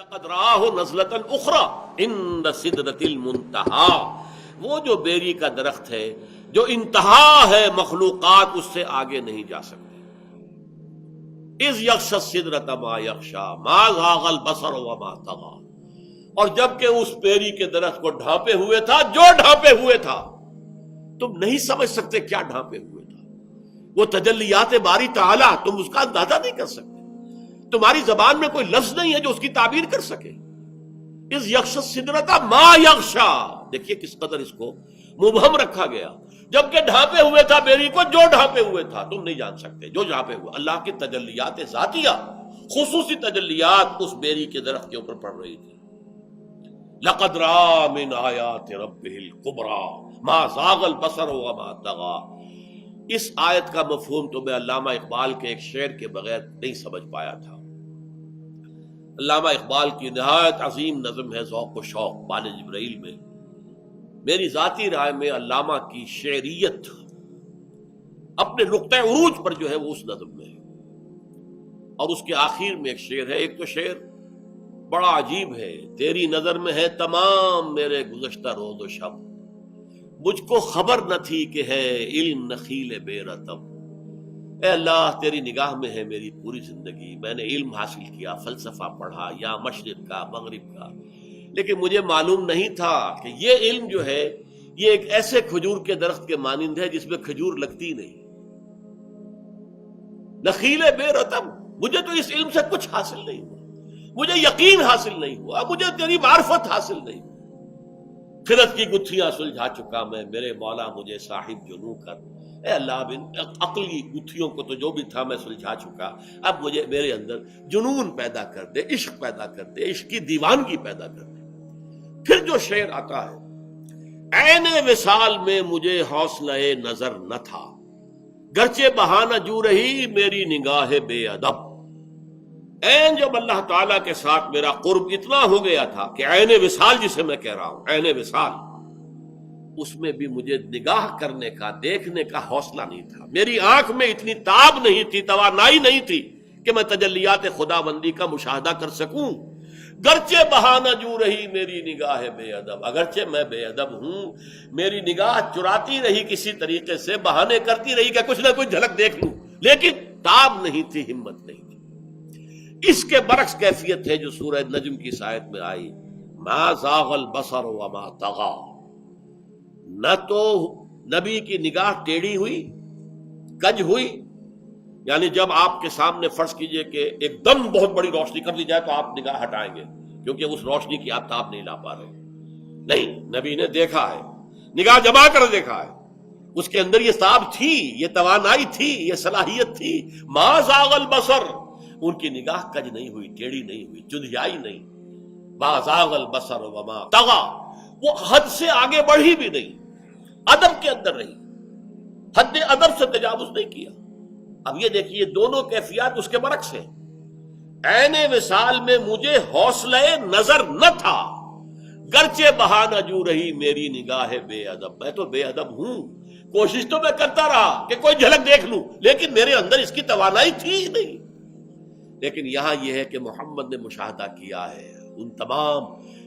لقد راہ نزلۃ اخری عند سدرۃ المنتہا، وہ جو بیری کا درخت ہے جو انتہا ہے، مخلوقات اس سے آگے نہیں جا سکتے۔ اذ یغشی السدرۃ ما یغشی ما زاغ البصر وما طغی، اور جب کہ اس بیری کے درخت کو ڈھانپے ہوئے تھا جو ڈھانپے ہوئے تھا، تم نہیں سمجھ سکتے کیا ڈھانپے ہوئے تھا، وہ تجلیات باری تعالی، تم اس کا اندازہ نہیں کر سکتے، تمہاری زبان میں کوئی لفظ نہیں ہے جو اس کی تعبیر کر سکے۔ اس یغشی السدرۃ ما یغشی، دیکھیے کس قدر اس کو مبہم رکھا گیا، جبکہ ڈھانپے ہوئے تھا بیری کو جو ڈھانپے ہوئے تھا، تم نہیں جان سکتے جو ڈھانپے ہوئے۔ اللہ کی تجلیات ذاتیہ، خصوصی تجلیات اس بیری کے درخت کے اوپر پڑ رہی تھی۔ لقد رأى من آیات ربہ الکبریٰ ما زاغ البصر وما طغی۔ اس آیت کا مفہوم تو میں علامہ اقبال کے ایک شعر کے بغیر نہیں سمجھ پایا تھا۔ علامہ اقبال کی نہایت عظیم نظم ہے ذوق و شوق بال جبرائیل میں، میری ذاتی رائے میں علامہ کی شعریت اپنے نقطۂ عروج پر جو ہے وہ اس نظم میں ہے، اور اس کے آخر میں ایک شعر ہے، ایک تو شعر بڑا عجیب ہے، تیری نظر میں ہے تمام میرے گزشتہ روز و شب، مجھ کو خبر نہ تھی کہ ہے علم نخیل بے رتب۔ اے اللہ تیری نگاہ میں ہے میری پوری زندگی، میں نے علم حاصل کیا، فلسفہ پڑھا یا مشرق کا مغرب کا، لیکن مجھے معلوم نہیں تھا کہ یہ علم جو ہے یہ ایک ایسے کھجور کے درخت کے مانند ہے جس میں کھجور لگتی نہیں، نخیل بے رتب۔ مجھے تو اس علم سے کچھ حاصل نہیں ہوا، مجھے یقین حاصل نہیں ہوا، مجھے تیری معرفت حاصل نہیں ہوئی۔ خرد کی گتھیاں سلجھا چکا میں، میرے مولا مجھے صاحب جنوں کر۔ اے اللہ ان عقلی گتھیوں کو تو جو بھی تھا میں سلجھا چکا، اب مجھے میرے اندر جنون پیدا کر دے، عشق پیدا کر دے، عشق کی دیوانگی پیدا کر دے۔ پھر جو شعر آتا ہے، عین وصال میں مجھے حوصلہ نظر نہ تھا، گرچہ بہانہ جو رہی میری نگاہ بے ادب۔ عین جب اللہ تعالیٰ کے ساتھ میرا قرب اتنا ہو گیا تھا کہ عین وصال جسے میں کہہ رہا ہوں، عین وصال، اس میں بھی مجھے نگاہ کرنے کا، دیکھنے کا حوصلہ نہیں تھا، میری آنکھ میں اتنی تاب نہیں تھی، توانائی نہیں تھی کہ میں تجلیات خداوندی کا مشاہدہ کر سکوں۔ گرچہ بہانہ جو رہی میری نگاہ بے ادب، اگرچہ میں بے ادب ہوں، میری نگاہ چراتی رہی کسی طریقے سے، بہانے کرتی رہی کہ کچھ نہ کچھ جھلک دیکھ لوں، لیکن تاب نہیں تھی، ہمت نہیں تھی۔ اس کے برعکس کیفیت ہے جو سورہ نجم کی اس آیت میں آئی، ما زاغ البصر وما طغی، نہ تو نبی کی نگاہ ٹیڑھی ہوئی، کج ہوئی، یعنی جب آپ کے سامنے فرض کیجئے کہ ایک دم بہت بڑی روشنی کر دی جائے تو آپ نگاہ ہٹائیں گے کیونکہ اس روشنی کی آپ تاب نہیں لا پا رہے، نہیں، نبی نے دیکھا ہے، نگاہ جما کر دیکھا ہے، اس کے اندر یہ تاب تھی، یہ توانائی تھی، یہ صلاحیت تھی۔ ما زاغ البصر، ان کی نگاہ کج نہیں ہوئی، ٹیڑھی نہیں ہوئی، چندھیائی نہیں۔ ما زاغ البصر وما طغی، وہ حد سے آگے بڑھی بھی نہیں، ادب کے اندر رہی، حد ادب سے تجاوز نہیں کیا۔ اب یہ دیکھیے دونوں کیفیات اس کے برعکس ہیں۔ عین وصال میں مجھے حوصلہ نظر نہ تھا، گرچہ بہانہ جو رہی میری نگاہ بے ادب، میں تو بے ادب ہوں، کوشش تو میں کرتا رہا کہ کوئی جھلک دیکھ لوں، لیکن میرے اندر اس کی توانائی تھی ہی نہیں۔ لیکن یہاں یہ ہے کہ محمد نے مشاہدہ کیا ہے ان تمام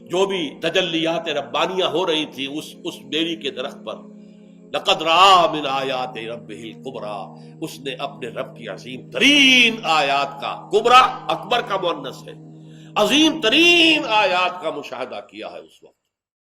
جو بھی تجلیات ربانیہ ہو رہی تھی اس بیری کے درخت پر۔ لقد رأى من آیات ربہ الکبریٰ، اس نے اپنے رب کی عظیم ترین آیات کا، کبریٰ اکبر کا مؤنث ہے، عظیم ترین آیات کا مشاہدہ کیا ہے اس وقت۔